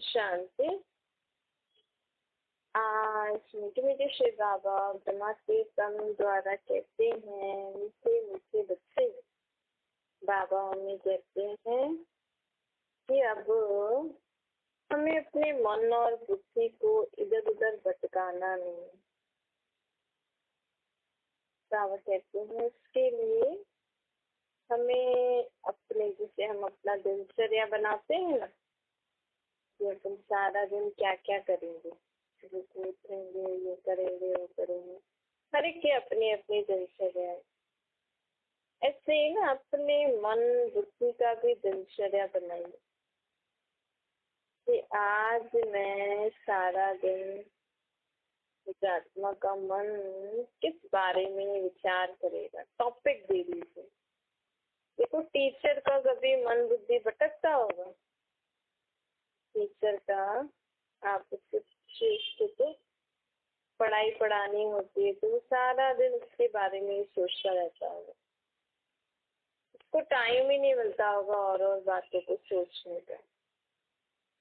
शांति। आज मीठे मीठे श्री बाबा ब्रह्मा के तम द्वारा कहते हैं, मीठे मीठे बच्चे, बाबा हमें कहते हैं कि अब हमें अपने मन और बुद्धि को इधर उधर भटकाना नहीं। बाबा कहते हैं इसके लिए हमें अपने, जैसे हम अपना दिनचर्या बनाते हैं ना, कि अपन सारा दिन क्या क्या करेंगे, उठेंगे, ये करेंगे वो करेंगे, हर एक की अपनी अपनी दिनचर्या है। ऐसे ही ना अपने मन बुद्धि का भी दिनचर्या बनाइए कि आज मैं सारा दिन, आत्मा का मन किस बारे में विचार करेगा, टॉपिक दे दीजिए। देखो टीचर का कभी मन बुद्धि भटकता होगा, टीचर का आप उसको तो पढ़ाई पढ़ानी होती है तो वो सारा दिन उसके बारे में सोचता रहता होगा, उसको टाइम ही नहीं मिलता होगा और बातों को सोचने का।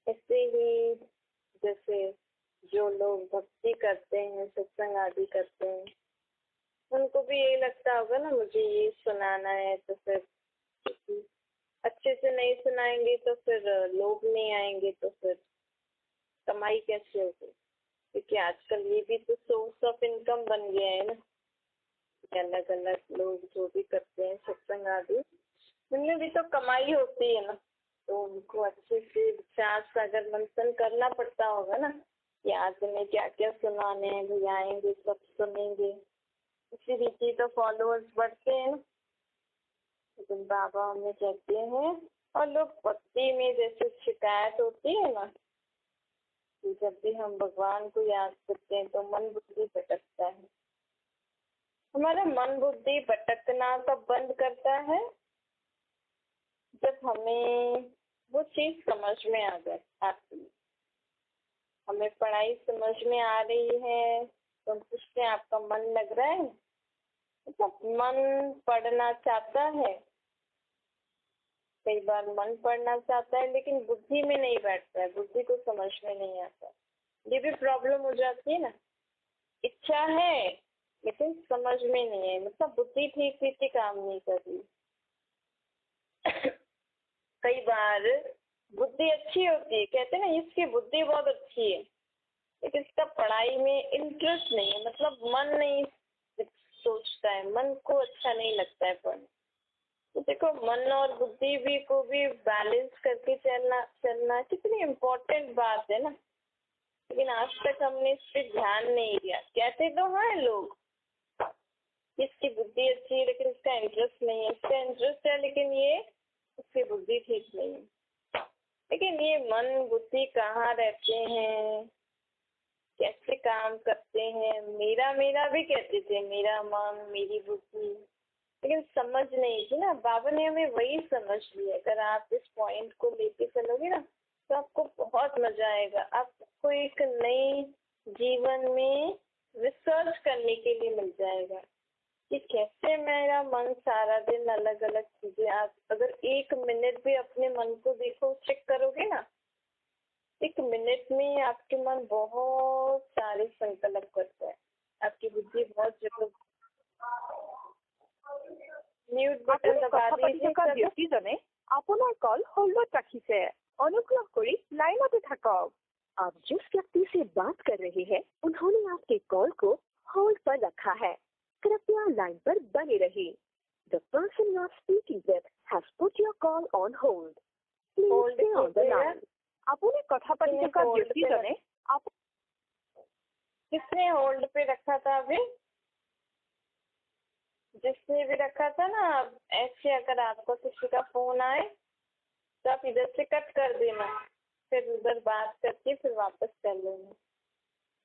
ऐसे ही जैसे जो लोग भक्ति करते हैं, सत्संग आदि करते हैं, उनको भी यही लगता होगा ना, मुझे ये सुनाना है, तो फिर अच्छे से नहीं सुनाएंगे तो फिर लोग नहीं आएंगे, तो फिर कमाई कैसे होगी? क्योंकि आजकल ये भी तो सोर्स ऑफ इनकम बन गया है ना, अलग अलग लोग जो भी करते हैं सत्संग आदि, उनमें भी तो कमाई होती है ना। तो उनको अच्छे से विचार सागर मंथन करना पड़ता होगा ना कि आज में क्या क्या सुनाने हैं, भाई आएंगे सब सुनेंगे, इसी रीति तो फॉलोअर्स बढ़ते हैं। लेकिन बाबा हमें कहते हैं, और लोग भक्ति में जैसे शिकायत होती है ना कि जब भी हम भगवान को याद करते हैं तो मन बुद्धि भटकता है। हमारा मन बुद्धि भटकना कब बंद करता है? जब हमें वो चीज समझ में आ जाए। हमें पढ़ाई समझ में आ रही है तो हम पूछते हैं आपका मन लग रहा है? मतलब मन पढ़ना चाहता है, कई बार मन पढ़ना चाहता है लेकिन बुद्धि में नहीं बैठता है, बुद्धि को समझ में नहीं आता, ये भी प्रॉब्लम हो जाती है ना। इच्छा है लेकिन समझ में नहीं है, मतलब बुद्धि ठीक रीति काम नहीं कर रही। कई बार बुद्धि अच्छी होती है, कहते हैं ना इसकी बुद्धि बहुत अच्छी है, लेकिन इसका पढ़ाई में इंटरेस्ट नहीं है, मतलब मन नहीं सोचता है, मन को अच्छा नहीं लगता है पढ़ना। तो देखो मन और बुद्धि भी को भी बैलेंस करके चलना कितनी इम्पोर्टेंट बात है ना। लेकिन आज तक हमने इस पर ध्यान नहीं दिया। कहते तो हैं लोग इसकी बुद्धि अच्छी है लेकिन इसका इंटरेस्ट नहीं है, इसका इंटरेस्ट है लेकिन ये उसकी बुद्धि ठीक नहीं है। लेकिन ये मन बुद्धि कहाँ रहते हैं, कैसे काम करते हैं? मेरा मेरा भी कहते थे, मेरा मन मेरी बुद्धि, लेकिन समझ नहीं थी ना। बाबा ने हमें वही समझ लिया। अगर आप इस पॉइंट को लेके चलोगे ना तो आपको बहुत मजा आएगा। आपको एक नई जीवन में रिसर्च करने के लिए मिल जाएगा कि कैसे मेरा मन सारा दिन अलग अलग चीजें। आप अगर 1 मिनट भी अपने मन को देखो, चेक करोगे ना, 1 मिनट में आपके मन बहुत सारे संकल्प करता है, आपकी बुद्धि बहुत जगह। মিউট বাটন দবাই থকা ব্যক্তিজনে আপোনাৰ কল হোল্ডত ৰাখিছে। অনুগ্ৰহ কৰি লাইনতে থাকক। आप जिस व्यक्ति से बात कर रहे हैं उन्होंने आपके कॉल को होल्ड पर रखा है, कृपया लाइन पर बने रहिए। The person you are speaking with has put your call on hold. Please stay on the line. आपने কথা পাতি থকা ব্যক্তিজনে किसने होल्ड पे रखा था? अभी जिसने भी रखा था ना, ऐसे अगर आपको किसी का फोन आए तो आप इधर से कट कर देना, फिर उधर बात करके फिर वापस कर लेना,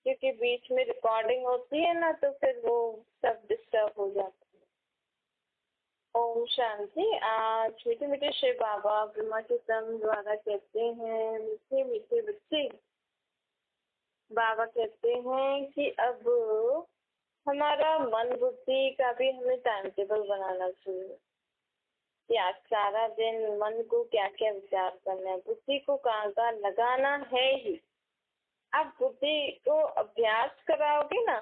क्योंकि बीच में रिकॉर्डिंग होती है ना तो फिर वो सब डिस्टर्ब हो जाता है। ओम शांति। आज मीठे मीठे श्री बाबा ब्रह्मा के तम द्वारा कहते हैं, मीठे मीठे बच्चे, बाबा कहते हैं कि अब हमारा मन बुद्धि का भी हमें टाइम टेबल बनाना चाहिए। कि आज सारा दिन मन को क्या क्या विचार करना है, बुद्धि को कहाँ कहाँ लगाना है ही। आप बुद्धि को अभ्यास कराओगे ना,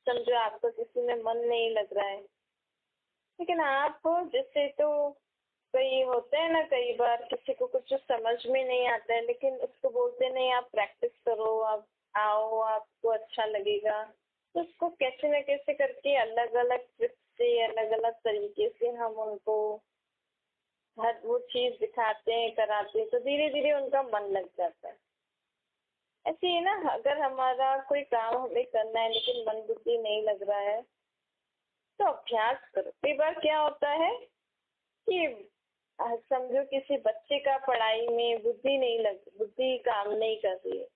समझो आपको किसी में मन नहीं लग रहा है, लेकिन आप जैसे तो कई होते हैं ना, कई बार किसी को कुछ समझ में नहीं आता है, लेकिन उसको बोलते नहीं आप प्रैक्टिस करो, आप आओ, आपको अच्छा लगेगा। तो उसको कैसे न कैसे करके अलग अलग ट्रिक से, अलग अलग तरीके से हम उनको हर वो चीज दिखाते हैं, कराते हैं, तो धीरे धीरे उनका मन लग जाता है। ऐसे ही ना, अगर हमारा कोई काम हमें करना है लेकिन मन बुद्धि नहीं लग रहा है, तो अभ्यास करो। कई बार क्या होता है कि समझो किसी बच्चे का पढ़ाई में बुद्धि काम नहीं कर रही है,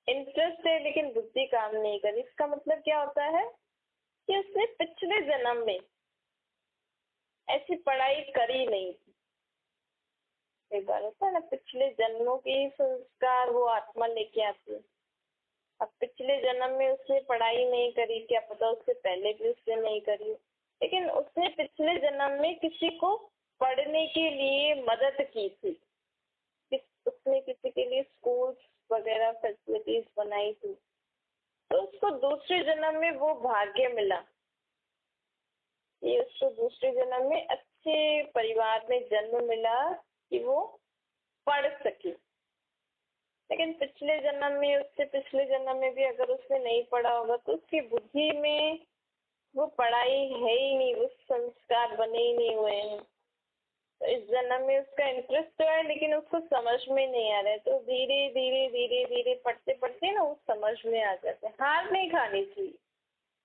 इंटरेस्ट है लेकिन बुद्धि काम नहीं कर रही। इसका मतलब क्या होता है कि उसने पिछले जन्म में ऐसी पढ़ाई करी नहीं थी। कई बार होता है ना, पिछले जन्मों के संस्कार वो आत्मा लेके आती है। अब पिछले जन्म में उसने पढ़ाई नहीं करी, क्या पता उससे पहले भी उसने नहीं करी, लेकिन उसने पिछले जन्म में किसी को पढ़ने के लिए मदद की थी, उसने किसी के लिए स्कूल्स वगैरह फैसिलिटीज बनाई थी, तो उसको दूसरे जन्म में वो भाग्य मिला कि उसको दूसरे जन्म में अच्छे परिवार में जन्म मिला कि वो पढ़ सके। लेकिन पिछले जन्म में, उससे पिछले जन्म में भी अगर उसने नहीं पढ़ा होगा तो उसकी बुद्धि में वो पढ़ाई है ही नहीं, उस संस्कार बने ही नहीं हुए हैं। तो इस जन्म में उसका इंटरेस्ट तो है लेकिन उसको समझ में नहीं आ रहा है, तो धीरे धीरे धीरे धीरे पढ़ते पढ़ते ना वो समझ में आ जाता है। हार नहीं खानी चाहिए।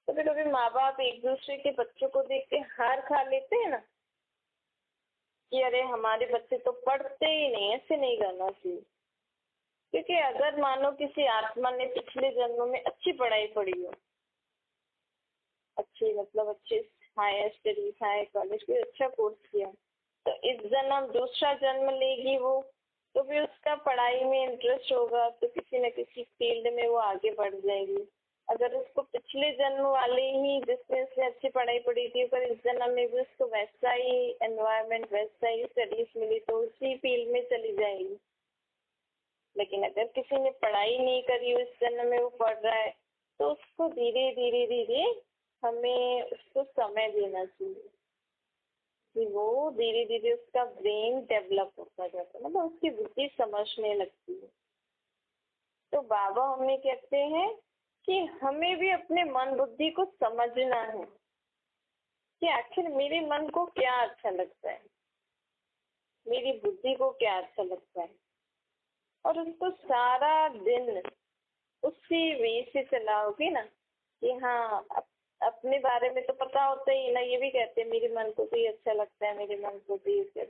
कभी कभी माँ बाप एक दूसरे के बच्चों को देख के हार खा लेते हैं ना, कि अरे हमारे बच्चे तो पढ़ते ही नहीं, ऐसे नहीं करना चाहिए। क्योंकि अगर मानो किसी आत्मा ने पिछले जन्म में अच्छी पढ़ाई पढ़ी हो, अच्छी मतलब अच्छे हायर स्टडीज, हायर कॉलेज कोई अच्छा कोर्स किया, तो इस जन्म दूसरा जन्म लेगी वो, तो भी उसका पढ़ाई में इंटरेस्ट होगा, तो किसी न किसी फील्ड में वो आगे बढ़ जाएगी। अगर उसको पिछले जन्म वाले ही जिसमें उसने अच्छी पढ़ाई पढ़ी थी, पर इस जन्म में भी उसको वैसा ही एनवायरनमेंट, वैसा ही स्टडीज मिली, तो उसी फील्ड में चली जाएगी। लेकिन अगर किसी ने पढ़ाई नहीं करी, उस जन्म में वो पढ़ रहा है, तो उसको धीरे धीरे धीरे हमें उसको समय देना चाहिए कि वो धीरे धीरे उसका ब्रेन डेवलप होता जाता है, मतलब उसकी बुद्धि समझने लगती है। तो बाबा हमें कहते हैं कि हमें भी अपने मन बुद्धि को समझना है कि आखिर मेरे मन को क्या अच्छा लगता है, मेरी बुद्धि को क्या अच्छा लगता है, और उसको सारा दिन उसी वे से चलाओगे ना कि हाँ अपने बारे में तो पता होता ही ना, ये भी कहते हैं मेरे मन को तो ये अच्छा लगता है, मेरे मन को तो ये अच्छा।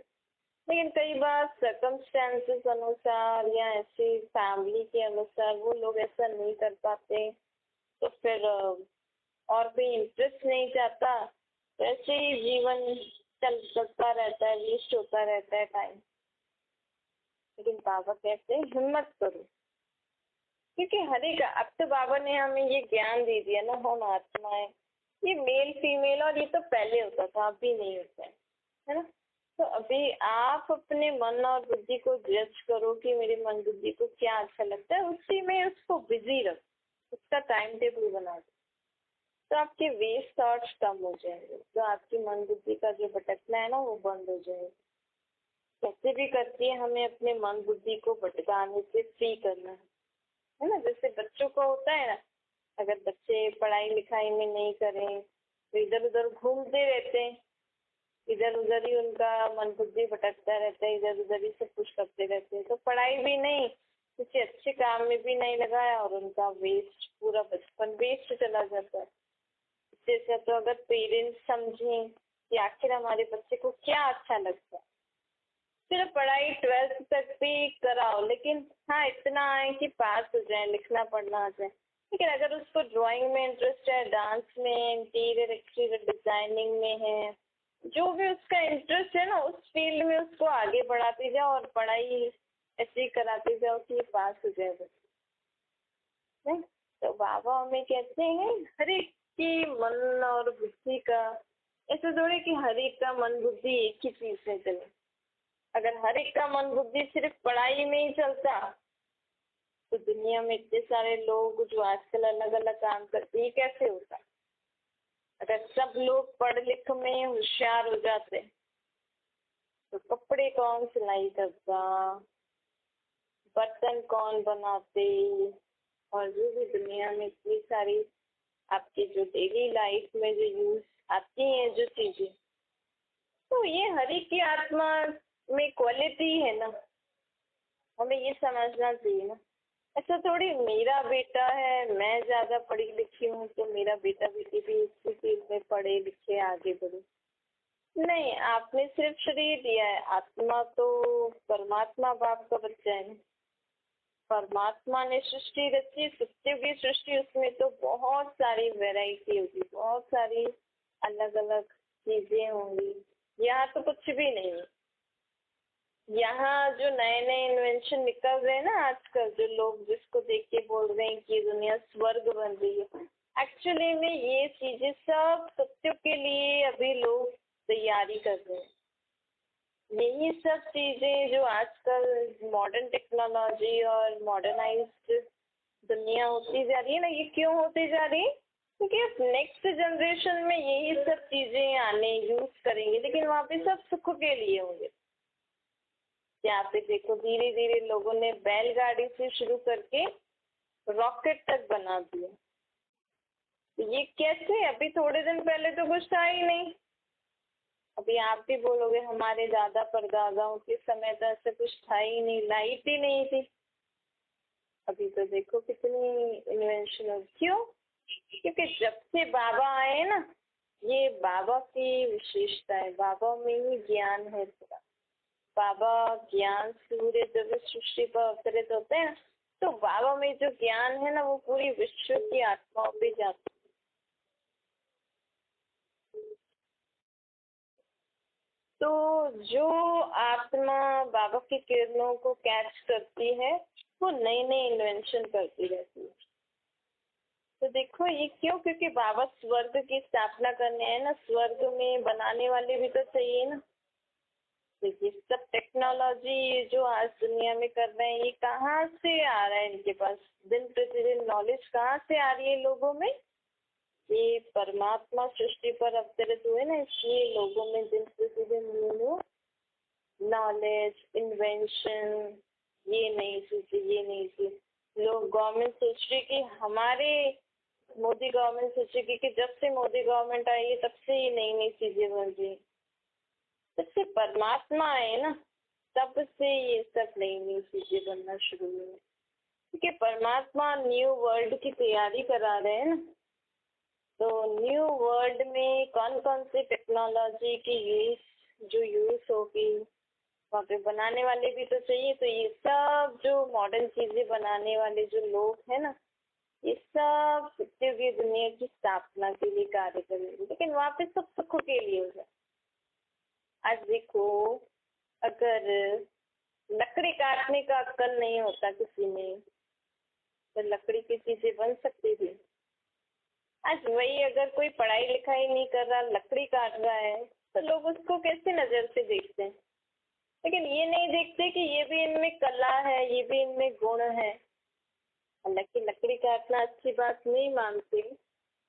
लेकिन कई बार सर्कमस्टेंसेस अनुसार या ऐसी फैमिली के अनुसार वो लोग ऐसा नहीं कर पाते, तो फिर और कोई इंटरेस्ट नहीं चाहता, तो ऐसे ही जीवन चलता रहता है, वेस्ट होता रहता है टाइम। लेकिन बाबा कहते हैं हिम्मत करो, क्योंकि हर एक, अब तो बाबा ने हमें ये ज्ञान दे दिया ना, हम आत्माएं, ये मेल फीमेल, और ये तो पहले होता था, अभी नहीं होता है ना। तो अभी आप अपने मन और बुद्धि को जज करो कि मेरे मन बुद्धि को क्या अच्छा लगता है, उसी में उसको बिजी रखो, उसका टाइम टेबल बना दो, तो आपके वेस्ट थॉट्स कम हो जाएंगे, तो आपकी मन बुद्धि का जो भटकना है ना वो बंद हो जाएगा। कैसे भी करके हमें अपने मन बुद्धि को भटकाने से फ्री करना है ना। जैसे बच्चों को होता है ना, अगर बच्चे पढ़ाई लिखाई में नहीं करें तो इधर उधर घूमते रहते हैं, इधर उधर ही उनका मन बुद्धि भटकता रहता है, इधर उधर ही सब कुछ करते रहते हैं, तो पढ़ाई भी नहीं, किसी अच्छे काम में भी नहीं लगाया, और उनका वेस्ट, पूरा बचपन वेस्ट चला जाता है। जैसे तो अगर पेरेंट्स समझें कि आखिर हमारे बच्चे को क्या अच्छा लगता है, सिर्फ पढ़ाई 12th तक भी कराओ, लेकिन हाँ इतना है कि पास हो जाए, लिखना पढ़ना आ जाए। लेकिन अगर उसको ड्राइंग में इंटरेस्ट है, डांस में, इंटीरियर एक्सटीरियर डिजाइनिंग में है, जो भी उसका इंटरेस्ट है ना, उस फील्ड में उसको आगे बढ़ाते जाओ, और पढ़ाई ऐसे ही कराते जाओ कि ये पास हो जाए बस। नहीं, तो बाबा हमें कहते हैं हर एक की मन और बुद्धि का ऐसा थोड़ी कि हर एक का मन बुद्धि एक ही चीज में चले। अगर हर एक का मन बुद्धि सिर्फ पढ़ाई में ही चलता तो दुनिया में इतने सारे लोग जो आजकल अलग अलग काम करते हैं, ये कैसे होता? अगर सब लोग पढ़ लिख में होशियार हो जाते तो कपड़े कौन सिलाई करता, बर्तन कौन बनाते, और जो भी दुनिया में इतनी सारी आपकी जो डेली लाइफ में जो यूज आती हैं जो चीजें, तो ये हर एक की आत्मा में क्वालिटी है ना, हमें ये समझना चाहिए ना। ऐसा थोड़ी मेरा बेटा है, मैं ज्यादा पढ़ी लिखी हूँ तो मेरा बेटा बेटी भी इसी फील्ड में पढ़े लिखे आगे बढ़े। नहीं, आपने सिर्फ शरीर दिया है, आत्मा तो परमात्मा बाप का बच्चा है ना। परमात्मा ने सृष्टि रची, सत्य की सृष्टि, उसमें तो बहुत सारी वैरायटी होगी, बहुत सारी अलग अलग चीजें होंगी। यहाँ तो कुछ भी नहीं है। यहाँ जो नए नए इन्वेंशन निकल रहे हैं ना आजकल, जो लोग जिसको देख के बोल रहे हैं कि दुनिया स्वर्ग बन रही है, एक्चुअली में ये चीजें सब सत्य के लिए अभी लोग तैयारी कर रहे हैं। यही सब चीजें जो आजकल मॉडर्न टेक्नोलॉजी और मॉडर्नाइज्ड दुनिया होती जा रही है ना, ये क्यों होती जा रही है? क्योंकि नेक्स्ट जनरेशन में यही सब चीजें आने यूज करेंगे, लेकिन वहाँ पे सब सुख के लिए होंगे। यहाँ पे देखो धीरे धीरे लोगों ने बैलगाड़ी से शुरू करके रॉकेट तक बना दिया। ये कैसे? अभी थोड़े दिन पहले तो कुछ था ही नहीं। अभी आप भी बोलोगे हमारे दादा परदादाओं के समय तो ऐसा कुछ था ही नहीं, लाइट ही नहीं थी। अभी तो देखो कितनी इन्वेंशन हो। क्यों? क्योंकि जब से बाबा आए ना, ये बाबा की विशेषता है, बाबा में ही ज्ञान है पूरा। बाबा ज्ञान सूर्य जब सृष्टि पर अवतरित होते हैं तो बाबा में जो ज्ञान है ना वो पूरी विश्व की आत्माओं पे जाता है। तो जो आत्मा बाबा की किरणों को कैच करती है वो नई नई इन्वेंशन करती रहती है। तो देखो ये क्यों? क्योंकि बाबा स्वर्ग की स्थापना करने हैं ना, स्वर्ग में बनाने वाले भी तो चाहिए ना। तो ये सब टेक्नोलॉजी जो आज दुनिया में कर रहे हैं, ये कहाँ से आ रहा है इनके पास? दिन प्रतिदिन नॉलेज कहाँ से आ रही है लोगों में? ये परमात्मा सृष्टि पर अवतरित हुए ना, इसलिए लोगों में दिन प्रतिदिन न्यू नॉलेज, इन्वेंशन, ये नई चीज, ये नई चीज। लोग गवर्नमेंट सोच रही कि हमारे मोदी गवर्नमेंट सोचेगी कि जब से मोदी गवर्नमेंट आई है तब से ये नई नई चीजें बन रही। जब से परमात्मा आए ना तब से ये सब नई नई चीजें बनना शुरू हुई। क्योंकि परमात्मा न्यू वर्ल्ड की तैयारी करा रहे हैं ना, तो न्यू वर्ल्ड में कौन कौन सी टेक्नोलॉजी की यूज होगी, वहाँ पे बनाने वाले भी तो चाहिए। तो ये सब जो मॉडर्न चीजें बनाने वाले जो लोग हैं ना, ये सब सत्य की दुनिया की स्थापना के लिए कार्य करेंगे, लेकिन वहाँ पे सब सुख के लिए होगा। आज देखो, अगर लकड़ी काटने का अक्कल नहीं होता किसी में तो लकड़ी की चीजें बन सकती थी? आज वही अगर कोई पढ़ाई लिखाई नहीं कर रहा, लकड़ी काट रहा है, तो लोग उसको कैसे नजर से देखते हैं? लेकिन ये नहीं देखते कि ये भी इनमें कला है, ये भी इनमें गुण है। हालांकि लकड़ी काटना अच्छी बात नहीं मानते,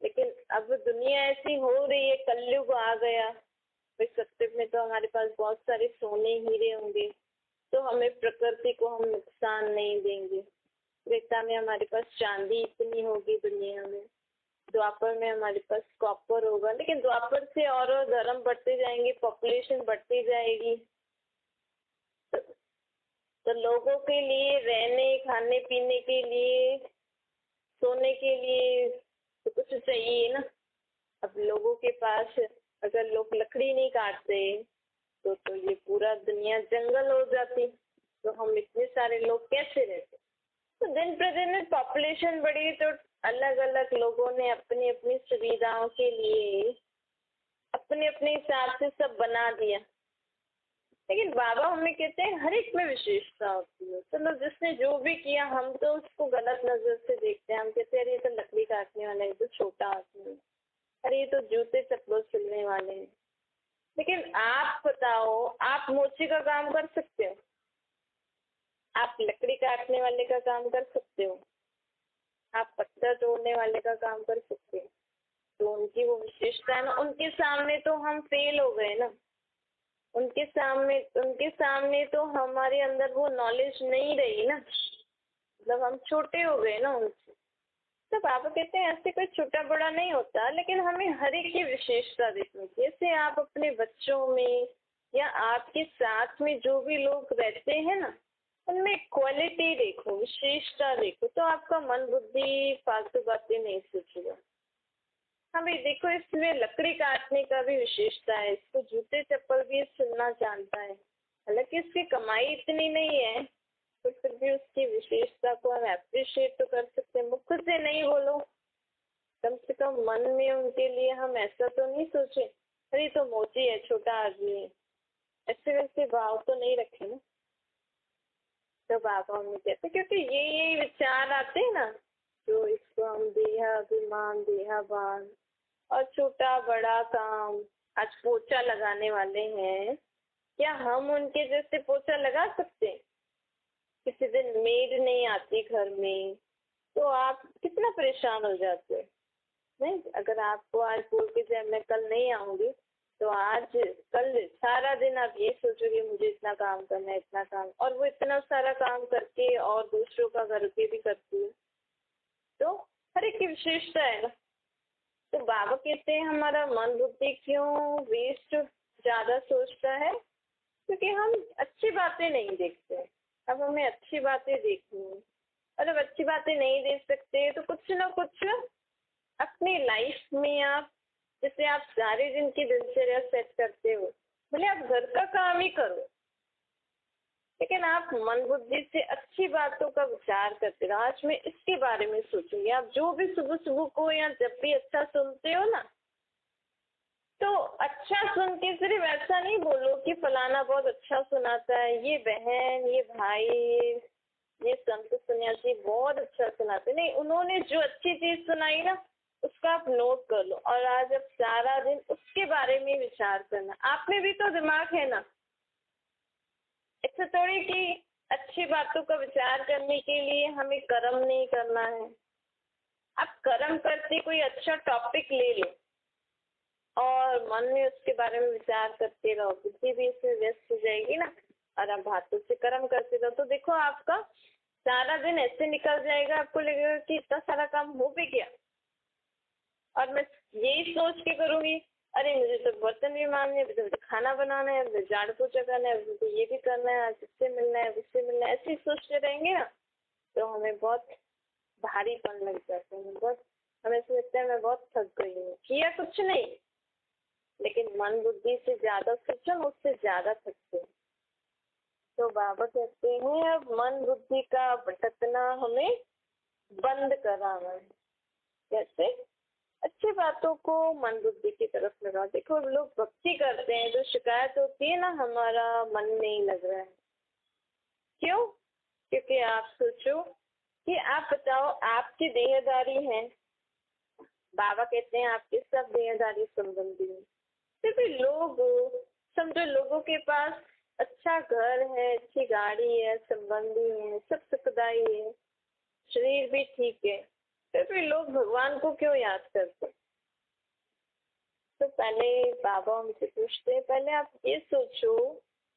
लेकिन अब दुनिया ऐसी हो रही है, कलयुग आ गया। भाई सत्युग में तो हमारे पास बहुत सारे सोने हीरे होंगे, तो हमें प्रकृति को हम नुकसान नहीं देंगे। त्रेता में हमारे पास चांदी इतनी होगी दुनिया में, द्वापर में हमारे पास कॉपर होगा, लेकिन द्वापर से और धर्म बढ़ते जाएंगे, पॉपुलेशन बढ़ती जाएगी, तो लोगों के लिए रहने खाने पीने के लिए, सोने के लिए तो कुछ चाहिए ना। अब लोगों के पास अगर लोग लकड़ी नहीं काटते तो ये पूरा दुनिया जंगल हो जाती, तो हम इतने सारे लोग कैसे रहते? तो दिन प्रतिदिन पॉपुलेशन बढ़ी तो अलग अलग लोगों ने अपनी अपनी सुविधाओं के लिए अपने अपने हिसाब से सब बना दिया। लेकिन बाबा हमें कहते हैं हर एक में विशेषता होती है। चलो जिसने जो भी किया, हम तो उसको गलत नजर से देखते हैं, हम कहते हैं अरे ये तो लकड़ी काटने वाला है, तो छोटा आदमी। अरे ये तो जूते चप्पल सिलने वाले हैं। लेकिन आप बताओ, आप मोची का काम कर सकते हो? आप लकड़ी काटने वाले का काम कर सकते हो? आप पत्थर तोड़ने वाले का काम कर सकते हो? तो उनकी वो विशेषता है ना, उनके सामने तो हम फेल हो गए ना। उनके सामने तो हमारे अंदर वो नॉलेज नहीं रही ना, मतलब हम छोटे हो गए ना उनसे। तो बाबा कहते हैं ऐसे कोई छोटा बड़ा नहीं होता, लेकिन हमें हर एक की विशेषता देखनी चाहिए। जैसे आप अपने बच्चों में या आपके साथ में जो भी लोग रहते हैं ना, उनमें क्वालिटी देखो, विशेषता देखो, तो आपका मन बुद्धि फालतू बातें नहीं सोचेगा। हमें देखो, इसमें लकड़ी काटने का भी विशेषता है, इसको जूते चप्पल भी सिलना जानता है। हालांकि इसकी कमाई इतनी नहीं है, तो फिर भी उसकी विशेषता को हम अप्रिशिएट तो कर सकते हैं। मुख से नहीं बोलो, कम से कम मन में उनके लिए हम ऐसा तो नहीं सोचे अरे तो मोची है, छोटा आदमी है, ऐसे वैसे भाव तो नहीं रखे ना। तो बाबा हमें कहते, क्योंकि ये विचार आते हैं ना, जो इसको हम देहाभिमान, देहाभान और छोटा बड़ा काम। आज पोछा लगाने वाले हैं, क्या हम उनके जैसे पोछा लगा सकते हैं? किसी दिन मेड नहीं आती घर में तो आप कितना परेशान हो जाते हैं। नहीं, अगर आपको आज बोल के जाए मैं कल नहीं आऊंगी, तो आज कल सारा दिन आप ये सोचोगे मुझे इतना काम करना है, इतना काम, और वो इतना सारा काम करके और दूसरों का घर पे भी करती है। तो हर एक की विशेषता है ना। तो बाबा कहते हैं हमारा मन बुद्धि क्यों वेस्ट ज्यादा सोचता है? क्योंकि हम अच्छी बातें नहीं देखते। अब हमें अच्छी बातें देखनी है, और जब अच्छी बातें नहीं देख सकते तो कुछ ना कुछ अपनी लाइफ में आप, जैसे आप सारे दिन की दिनचर्या सेट करते हो, भले आप घर का काम ही करो, लेकिन आप मन बुद्धि से अच्छी बातों का विचार करते रहो। आज मैं इसके बारे में सोचूंगी। आप जो भी सुबह सुबह को या जब भी अच्छा सुनते हो ना, तो अच्छा सुन के सिर्फ ऐसा नहीं बोलो कि फलाना बहुत अच्छा सुनाता है, ये बहन, ये भाई, ये संत सन्यासी बहुत अच्छा सुनाते। नहीं, उन्होंने जो अच्छी चीज सुनाई ना, उसका आप नोट कर लो, और आज आप सारा दिन उसके बारे में विचार करना। आप में भी तो दिमाग है ना। ऐसा थोड़ी कि अच्छी बातों का विचार करने के लिए हमें कर्म नहीं करना है। आप कर्म करते कोई अच्छा टॉपिक ले लो और मन में उसके बारे में विचार करते रहो, बुद्धि भी इसमें व्यस्त हो जाएगी ना, और आप हाथों से कर्म करते रहो, तो देखो आपका सारा दिन ऐसे निकल जाएगा, आपको लगेगा कि इतना सारा काम हो भी गया। और मैं यही सोच के करूंगी, अरे मुझे तो बर्तन भी मांजने हैं, मुझे तो खाना बनाना है, मुझे झाड़ू पोछा करना है, मुझे तो ये भी करना है, आज इससे मिलना है, उससे मिलना है, ऐसे ही सोचते रहेंगे ना, तो हमें बहुत भारीपन लग जाता है। बहुत हमें ऐसा लगता है मैं बहुत थक गई हूँ, किया कुछ नहीं, लेकिन मन बुद्धि से ज्यादा सोचो, उससे ज्यादा थकते हैं। तो बाबा कहते हैं अब मन बुद्धि का भटकना हमें बंद कराना है। कैसे? अच्छी बातों को मन बुद्धि की तरफ लगा। देखो लोग भक्ति करते हैं, जो शिकायत होती है ना हमारा मन नहीं लग रहा है, क्यों? क्योंकि आप सोचो कि आप बताओ, आपकी देहदारी है, बाबा कहते हैं आपके सब देहदारी संबंधी है, फिर भी लोग, समझो लोगों के पास अच्छा घर है, अच्छी गाड़ी है, संबंधी है, सब सुखदाई है, शरीर भी ठीक है, फिर भी लोग भगवान को क्यों याद करते? तो पहले बाबा हमसे पूछते हैं, पहले आप ये सोचो,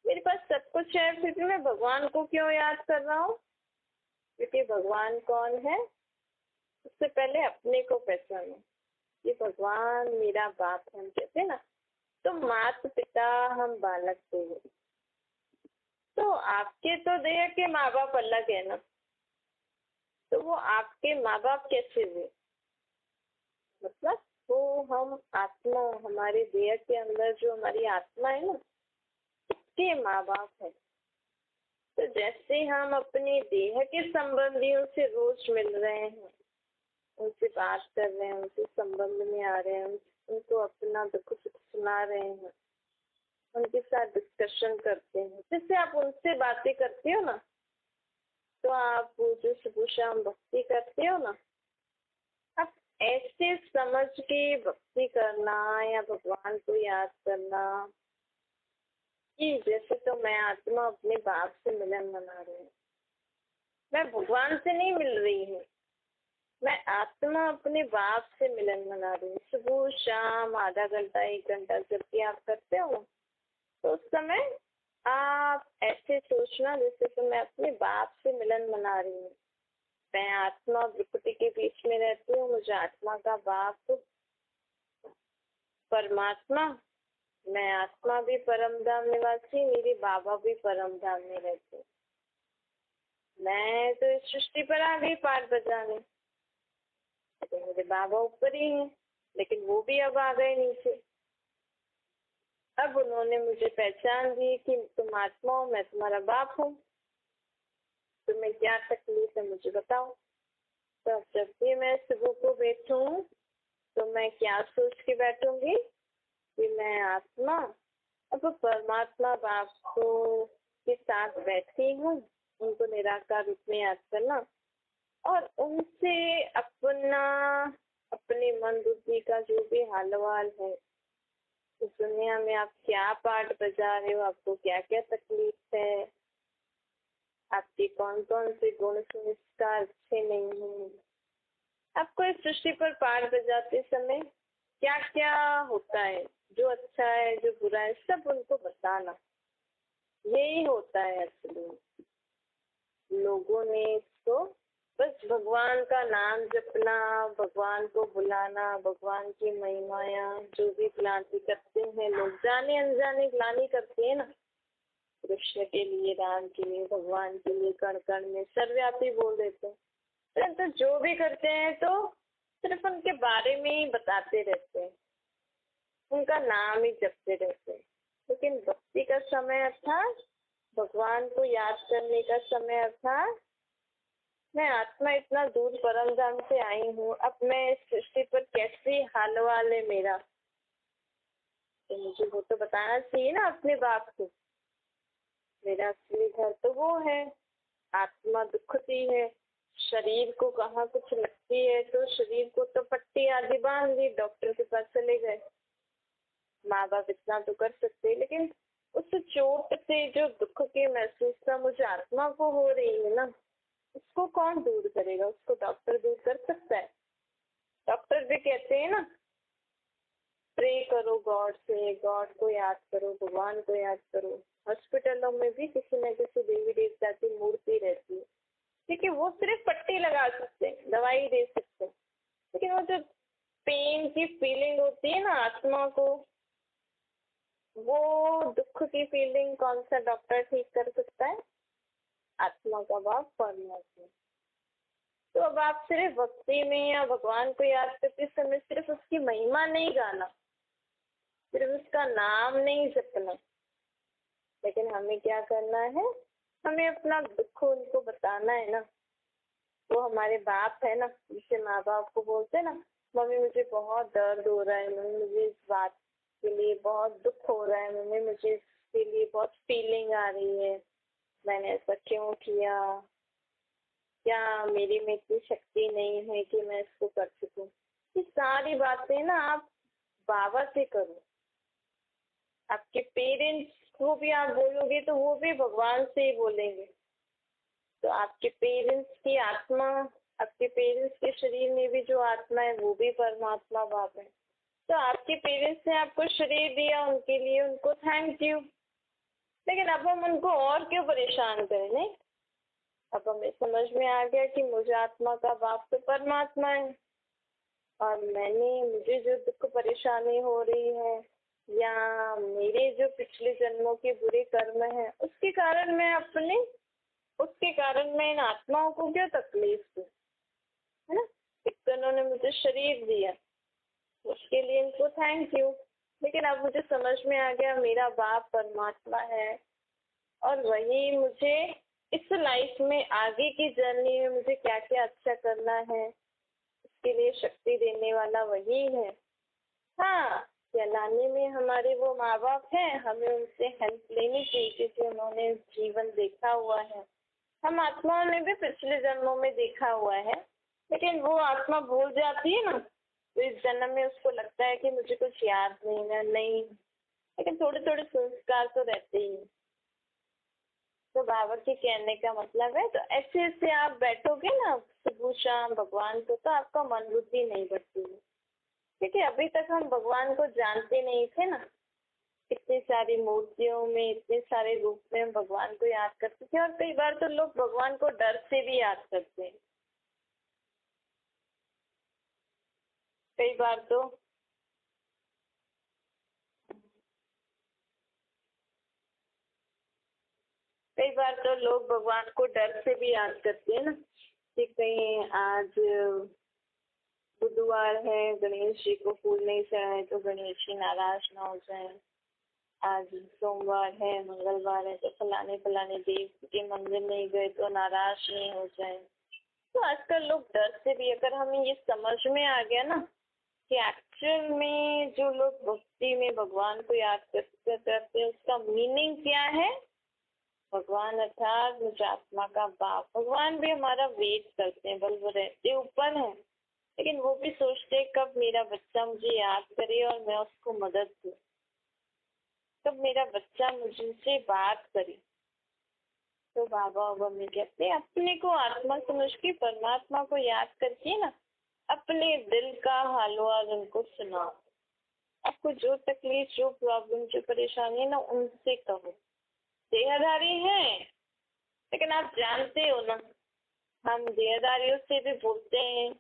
मेरे पास सब कुछ है फिर भी मैं भगवान को क्यों याद कर रहा हूँ? क्योंकि भगवान कौन है? उससे पहले अपने को पहचानो, ये भगवान मेरा बाप है। हम कहते हैं ना, तो माता पिता हम बालक देव, तो आपके तो देह के माँ बाप अलग है ना, तो वो आपके माँ बाप कैसे हुए? मतलब वो हम आत्मा, हमारे देह के अंदर जो हमारी आत्मा है ना, उसके माँ बाप है। तो जैसे हम अपने देह के संबंधियों से रोज मिल रहे हैं, उनसे बात कर रहे हैं, उनसे संबंध में आ रहे हैं, उनको अपना दुख सुख सुना रहे हैं, उनके साथ डिस्कशन करते हैं, जिससे आप उनसे बातें करते हो ना, तो आप वो जो सुबह शाम भक्ति करते हो ना, आप ऐसे समझ के भक्ति करना या भगवान को याद करना कि जैसे तो मैं आत्मा अपने बाप से मिलन मना रही हूँ। मैं भगवान से नहीं मिल रही हूँ, मैं आत्मा अपने बाप से मिलन मना रही हूँ। सुबह शाम आधा घंटा 1 घंटा जब भी आप करते हो तो उस समय आप ऐसे सोचना जैसे कि मैं अपने बाप से मिलन मना रही हूँ। मैं आत्मा और प्रकृति के बीच में रहती हूँ, मुझे आत्मा का बाप परमात्मा, मैं आत्मा भी परम धाम निवासी, मेरे बाबा भी परम धाम में रहते। मैं तो इस सृष्टि पर आ गई पाठ बजाने, तो मेरे बाबा ऊपर ही हैं, लेकिन वो भी अब आ गए नीचे। अब उन्होंने मुझे पहचान दी कि तुम आत्मा हो, मैं तुम्हारा बाप हूँ, तुम्हें क्या तकलीफ है मुझे बताओ। तो जब भी मैं सुबह को बैठूं तो मैं क्या सोच के बैठूंगी कि मैं आत्मा अब परमात्मा बाप को के साथ बैठी हूँ, उनको निराकार रूप में याद करना और उनसे अपना अपने मन बुद्धि का जो भी हालवाल है, इस दुनिया में आप क्या पाठ बजा रहे हो, आपको क्या क्या तकलीफ है, आपके कौन कौन से गुण संस्कार अच्छे नहीं हैं, आपको इस सृष्टि पर पाठ बजाते समय क्या क्या होता है, जो अच्छा है जो बुरा है, सब उनको बताना। यही होता है असली। लोगों ने इसको बस भगवान का नाम जपना, भगवान को बुलाना, भगवान की महिमाया जो भी ग्लानि करते हैं लोग, जाने अनजाने ग्लानि करते हैं ना, कृष्ण के लिए, राम के लिए, भगवान के लिए, कण कण में सर्वव्यापी बोल देते हैं। परंतु जो भी करते हैं तो सिर्फ उनके बारे में ही बताते रहते हैं, उनका नाम ही जपते रहते हैं। लेकिन भक्ति का समय अर्थात भगवान को याद करने का समय अर्थात मैं आत्मा इतना दूर परम धाम से आई हूँ, अब मैं इस सृष्टि पर कैसे हाल वाल है मेरा, तो मुझे वो तो बताना चाहिए ना अपने बाप को। मेरा असली घर तो वो है, आत्मा दुखती है, शरीर को कहाँ कुछ लगती है तो शरीर को तो पट्टी आदि बांध दी, डॉक्टर के पास चले गए। माँ बाप इतना तो कर सकते, लेकिन उस चोट से जो दुख की महसूसता मुझे आत्मा को हो रही है ना, उसको कौन दूर करेगा, उसको डॉक्टर दूर कर सकता है। डॉक्टर भी कहते हैं ना, प्रे करो गॉड से, गॉड को याद करो, भगवान को याद करो। हॉस्पिटलों में भी किसी न किसी देवी देवता की मूर्ति रहती है, देखिए वो सिर्फ पट्टी लगा सकते हैं, दवाई दे सकते हैं, लेकिन वो जो पेन की फीलिंग होती है ना आत्मा को, वो दुख की फीलिंग कौन सा डॉक्टर ठीक कर सकता है? आत्मा का बाप परमात्मा। तो अब आप सिर्फ भक्ति में या भगवान को याद करते समय सिर्फ उसकी महिमा नहीं गाना, सिर्फ उसका नाम नहीं जपना, लेकिन हमें क्या करना है, हमें अपना दुख उनको बताना है ना। वो हमारे बाप है ना, जिसे माँ बाप को बोलते ना, मम्मी मुझे बहुत दर्द हो रहा है, मम्मी मुझे इस बात के लिए बहुत दुख हो रहा है, मम्मी मुझे इसके लिए बहुत फीलिंग आ रही है, मैंने ऐसा क्यों किया, क्या मेरी में इतनी शक्ति नहीं है कि मैं इसको कर सकूं। ये सारी बातें ना आप बाबा से करो। आपके पेरेंट्स को भी आप बोलोगे तो वो भी भगवान से ही बोलेंगे। तो आपके पेरेंट्स की आत्मा, आपके पेरेंट्स के शरीर में भी जो आत्मा है वो भी परमात्मा बाप है। तो आपके पेरेंट्स ने आपको शरीर दिया, उनके लिए उनको थैंक यू, लेकिन अब हम उनको और क्यों परेशान करें? नहीं, अब हमें समझ में आ गया कि मुझे आत्मा का बाप तो परमात्मा है, और मुझे जो दुख परेशानी हो रही है या मेरे जो पिछले जन्मों के बुरे कर्म है, उसके कारण मैं इन आत्माओं को क्यों तकलीफ दूं, है ना। एक तो उन्होंने मुझे शरीर दिया, उसके लिए इनको थैंक यू, लेकिन अब मुझे समझ में आ गया मेरा बाप परमात्मा है, और वही मुझे इस लाइफ में आगे की जर्नी में मुझे क्या क्या अच्छा करना है उसके लिए शक्ति देने वाला वही है। हाँ, चलाने में हमारे वो माँ बाप हैं, हमें उनसे हेल्प लेनी चाहिए क्योंकि उन्होंने जीवन देखा हुआ है। हम आत्माओं ने भी पिछले जन्मों में देखा हुआ है, लेकिन वो आत्मा भूल जाती है ना, तो इस जन्म में उसको लगता है कि मुझे कुछ याद नहीं, लेकिन थोड़े थोड़े संस्कार तो रहते ही हैं। तो बाबा के कहने का मतलब है, तो ऐसे ऐसे आप बैठोगे ना सुबह शाम भगवान को, तो आपका मन बुद्धि नहीं बढ़ती है। क्योंकि अभी तक हम भगवान को जानते नहीं थे ना, इतनी सारी मूर्तियों में, इतने सारे रूप में हम भगवान को याद करते थे। और कई बार तो लोग भगवान को डर से भी याद करते हैं। कई बार तो कई बार तो लोग भगवान को डर से भी याद करते हैं ना, कि कहीं आज बुधवार है, गणेश जी को फूल नहीं चढ़ाए तो गणेश जी नाराज ना हो जाए। आज सोमवार है, मंगलवार है, तो फलाने फलाने देव के मंदिर नहीं गए तो नाराज नहीं हो जाए। तो आजकल लोग डर से भी, अगर हमें ये समझ में आ गया ना कि एक्चुअल में जो लोग भक्ति में भगवान को याद करते हैं उसका मीनिंग क्या है। भगवान अर्थात मुझ आत्मा का बाप, भगवान भी हमारा वेट करते हैं, बल वो रहते ऊपर है, लेकिन वो भी सोचते हैं कब मेरा बच्चा मुझे याद करे और मैं उसको मदद दूँ, कब मेरा बच्चा मुझसे बात करे। तो बाबा बाबा में कहते हैं अपने को आत्मा समझ के परमात्मा को याद करके ना अपने दिल का हाल वाल उनको सुनाओ। आपको जो तकलीफ, जो प्रॉब्लम, जो परेशानी है ना, उनसे कहो। देहधारी हैं, लेकिन आप जानते हो ना, हम देहधारियों से भी बोलते हैं,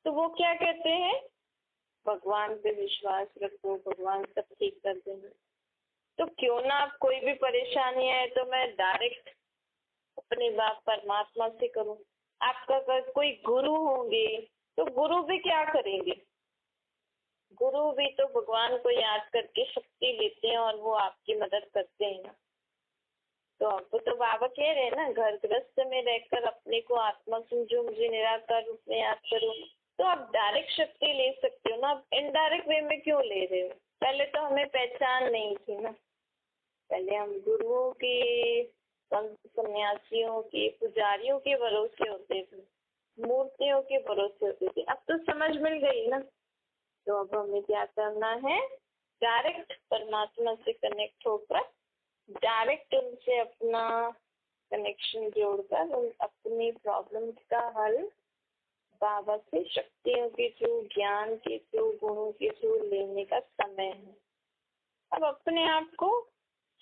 तो वो क्या कहते हैं, भगवान पे विश्वास रखो, भगवान सब ठीक कर देंगे। तो क्यों ना आप कोई भी परेशानी है तो मैं डायरेक्ट अपने बाप परमात्मा से करूं। आपका अगर कोई गुरु होंगे तो गुरु भी क्या करेंगे, गुरु भी तो भगवान को याद करके शक्ति लेते हैं और वो आपकी मदद करते हैं ना। तो आपको तो बाबा कह रहे हैं ना, घर गृहस्थ में रहकर अपने को आत्मा समझो, मुझे निराकार रूप में याद करो। तो आप डायरेक्ट शक्ति ले सकते हो ना, आप इनडायरेक्ट वे में क्यों ले रहे हो। पहले तो हमें पहचान नहीं थी ना, पहले हम गुरुओं के, सन्यासियों के, पुजारियों के भरोसे होते थे, मूर्तियों के भरोसे होते थे। अब तो समझ मिल गई ना, तो अब हमें क्या करना है, डायरेक्ट परमात्मा से कनेक्ट होकर, डायरेक्ट उनसे अपना कनेक्शन जोड़कर उन अपनी प्रॉब्लम का हल बाबा से शक्तियों के थ्रू, ज्ञान के थ्रू, गुणों के थ्रू लेने का समय है। अब अपने आप को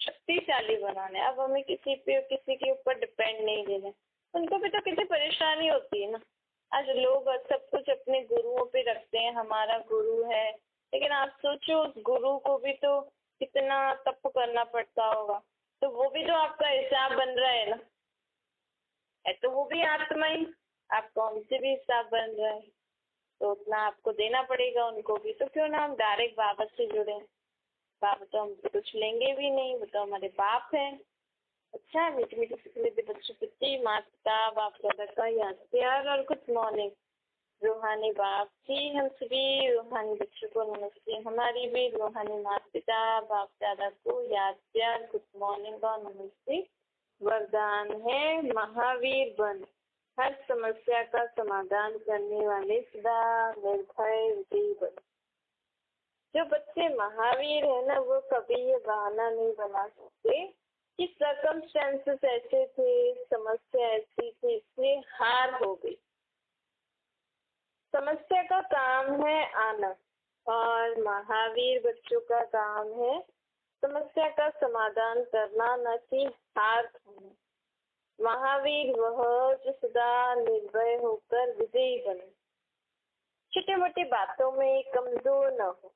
शक्तिशाली बनाना है। अब हमें किसी के ऊपर डिपेंड नहीं देना। उनको भी तो कितनी परेशानी होती है ना। आज लोग सब कुछ अपने गुरुओं पे रखते हैं, हमारा गुरु है, लेकिन आप सोचो उस गुरु को भी तो कितना तप करना पड़ता होगा। तो वो भी तो आपका हिसाब बन रहा है ना, है तो वो भी आत्मा ही, आपका उनसे भी हिसाब बन रहा है, तो उतना आपको देना पड़ेगा उनको भी। तो क्यों ना हम डायरेक्ट बाबा से जुड़े। बाबा तो हमसे कुछ लेंगे भी नहीं, वो तो हमारे बाप है। अच्छा, मीठी मीठी सिखले बच्चों प्रति माता पिता बाप दादा का याद प्यार और गुड मॉर्निंग। रूहानी बाप जी, हम सभी रूहानी बच्चों को नमस्ते। हमारी भी रूहानी माता पिता बाप दादा को याद प्यार, गुड मॉर्निंग और नमस्ते। वरदान है महावीर बन, हर समस्या का समाधान करने वाले सदा निर्भय विजयी बन। जो बच्चे महावीर है ना, वो कभी ये बहाना नहीं बना सकते कि सर्कमस्टेंसेस ऐसे थे, समस्या ऐसी थी, इसलिए हार हो गई। समस्या का काम है आना, और महावीर बच्चों का काम है समस्या का समाधान करना, न कि हार खाना। महावीर वह जो सदा निर्भय होकर विजयी बने, छोटी मोटी बातों में कमजोर न हो।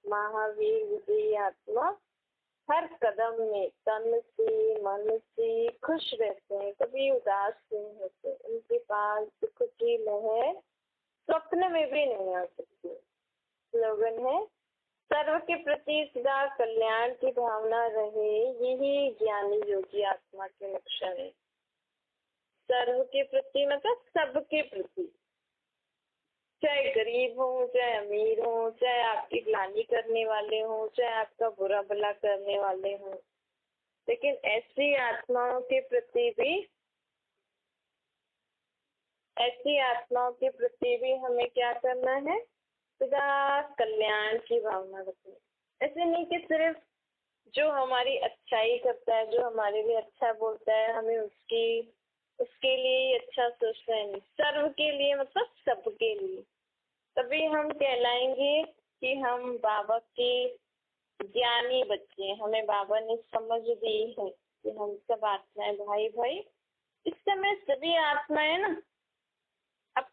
महावीर विजयी आत्मा हर कदम में तन से मन से खुश रहते हैं, कभी उदास नहीं होते। उनके पास दुख की लहर स्वप्न में भी नहीं आ सकती। स्लोगन है, सर्व के प्रति सदा कल्याण की भावना रहे, यही ज्ञानी योगी आत्मा के लक्षण है। सर्व के प्रति मतलब सबके प्रति, चाहे गरीब हो, चाहे अमीर हो, चाहे आपकी ग्लानि करने वाले हो, चाहे आपका बुरा भला करने वाले हो, लेकिन ऐसी आत्माओं के प्रति भी ऐसी आत्माओं के प्रति भी हमें क्या करना है, सदा कल्याण की भावना रखनी। ऐसे नहीं कि सिर्फ जो हमारी अच्छाई करता है, जो हमारे लिए अच्छा बोलता है, हमें उसके लिए ही अच्छा सोचना है, नहीं, सर्व के लिए, मतलब सबके लिए। तभी हम कहलाएंगे कि हम बाबा के ज्ञानी बच्चे हैं। हमें बाबा ने समझ दी है कि हम सब आत्माएं भाई भाई। इस समय सभी आत्माएं ना अब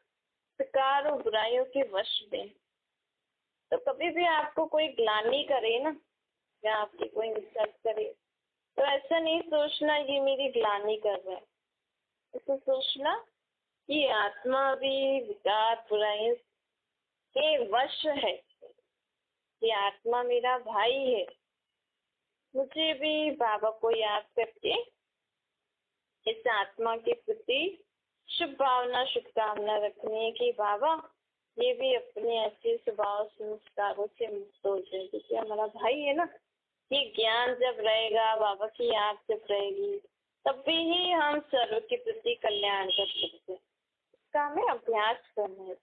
विकार और बुराइयों के वश में। तो कभी भी आपको कोई ग्लानि करे ना, या आपकी कोई इंसल्ट करे, तो ऐसा नहीं सोचना ये मेरी ग्लानि कर रहा है। ऐसा सोचना कि आत्मा भी विकार बुराइयों के वश है। ये आत्मा मेरा भाई है। मुझे भी बाबा को याद करके इस आत्मा के प्रति शुभ भावना, शुभकामना रखनी है कि बाबा ये भी अपने ऐसे स्वभाव संस्कारों से मुक्त हो जाए, क्योंकि हमारा भाई है ना। ये ज्ञान जब रहेगा, बाबा की याद जब रहेगी, तभी ही हम सर्व के प्रति कल्याण कर सकते हैं। इसका हमें अभ्यास करना है।